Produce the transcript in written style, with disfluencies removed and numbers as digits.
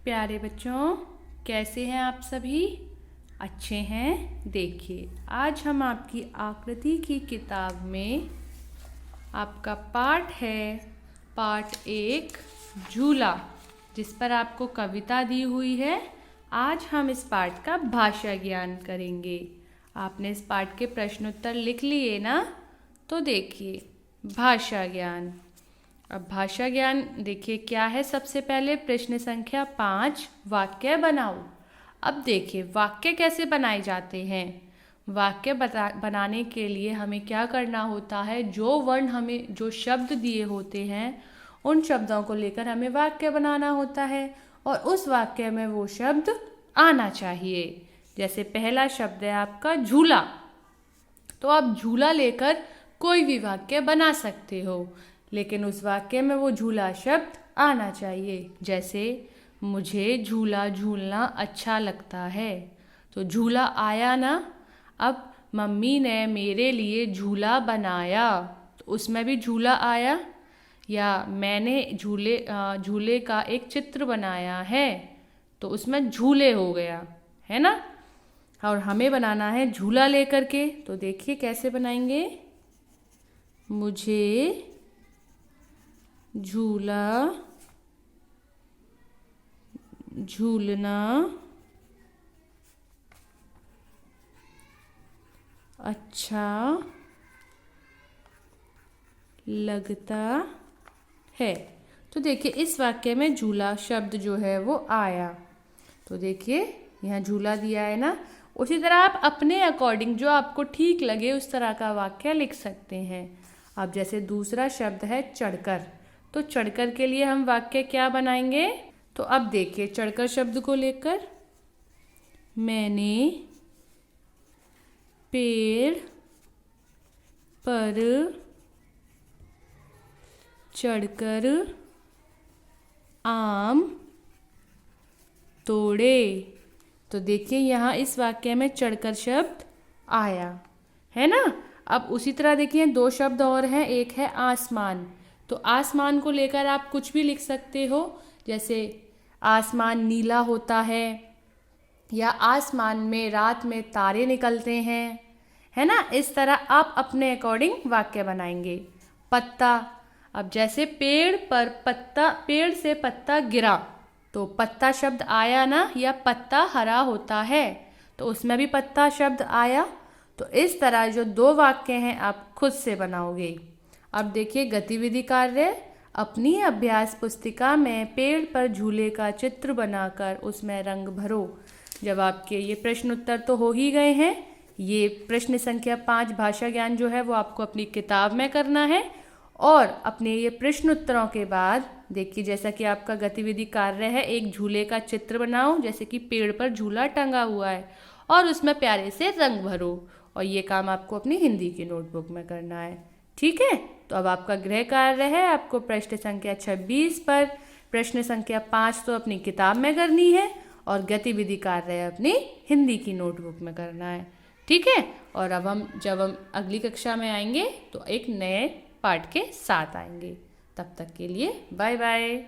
प्यारे बच्चों, कैसे हैं आप सभी? अच्छे हैं। देखिए, आज हम आपकी आकृति की किताब में आपका पाठ है, पाठ 1 झूला, जिस पर आपको कविता दी हुई है। आज हम इस पाठ का भाषा ज्ञान करेंगे। आपने इस पाठ के प्रश्नोत्तर लिख लिए ना? तो देखिए, भाषा ज्ञान। अब भाषा ज्ञान देखिए क्या है। सबसे पहले प्रश्न संख्या 5, वाक्य बनाओ। अब देखिए वाक्य कैसे बनाए जाते हैं। वाक्य बनाने के लिए हमें क्या करना होता है, जो वर्ण हमें जो शब्द दिए होते हैं उन शब्दों को लेकर हमें वाक्य बनाना होता है और उस वाक्य में वो शब्द आना चाहिए। जैसे पहला शब्द है आपका झूला, तो आप झूला लेकर कोई भी वाक्य बना सकते हो, लेकिन उस वाक्य में वो झूला शब्द आना चाहिए। जैसे मुझे झूला झूलना अच्छा लगता है, तो झूला आया ना। अब मम्मी ने मेरे लिए झूला बनाया, तो उसमें भी झूला आया। या मैंने झूले का एक चित्र बनाया है, तो उसमें झूले हो गया, है ना। और हमें बनाना है झूला लेकर के, तो देखिए कैसे बनाएंगे। मुझे झूला झूलना अच्छा लगता है। तो देखिए इस वाक्य में झूला शब्द जो है वो आया। तो देखिए यहाँ झूला दिया है ना। उसी तरह आप अपने अकॉर्डिंग जो आपको ठीक लगे उस तरह का वाक्य लिख सकते हैं। अब जैसे दूसरा शब्द है चढ़कर, तो चढ़कर के लिए हम वाक्य क्या बनाएंगे। तो अब देखिए चढ़कर शब्द को लेकर, मैंने पेड़ पर चढ़कर आम तोड़े। तो देखिए यहाँ इस वाक्य में चढ़कर शब्द आया है ना। अब उसी तरह देखिए दो शब्द और हैं, एक है आसमान। तो आसमान को लेकर आप कुछ भी लिख सकते हो, जैसे आसमान नीला होता है, या आसमान में रात में तारे निकलते हैं, है ना। इस तरह आप अपने अकॉर्डिंग वाक्य बनाएंगे। पत्ता, अब जैसे पेड़ से पत्ता गिरा, तो पत्ता शब्द आया ना, या पत्ता हरा होता है तो उसमें भी पत्ता शब्द आया। तो इस तरह जो दो वाक्य हैं आप खुद से बनाओगे। अब देखिए गतिविधि कार्य, अपनी अभ्यास पुस्तिका में पेड़ पर झूले का चित्र बनाकर उसमें रंग भरो। जब आपके ये प्रश्न उत्तर तो हो ही गए हैं, ये प्रश्न संख्या 5 भाषा ज्ञान जो है वो आपको अपनी किताब में करना है। और अपने ये प्रश्न उत्तरों के बाद देखिए जैसा कि आपका गतिविधि कार्य है, एक झूले का चित्र बनाओ, जैसे कि पेड़ पर झूला टंगा हुआ है, और उसमें प्यारे से रंग भरो। और ये काम आपको अपनी हिंदी की नोटबुक में करना है, ठीक है। तो अब आपका गृह कार्य है, आपको प्रश्न संख्या 26 पर प्रश्न संख्या 5 तो अपनी किताब में करनी है, और गतिविधि कार्य अपनी हिंदी की नोटबुक में करना है, ठीक है। और अब जब हम अगली कक्षा में आएंगे तो एक नए पाठ के साथ आएंगे। तब तक के लिए बाय बाय।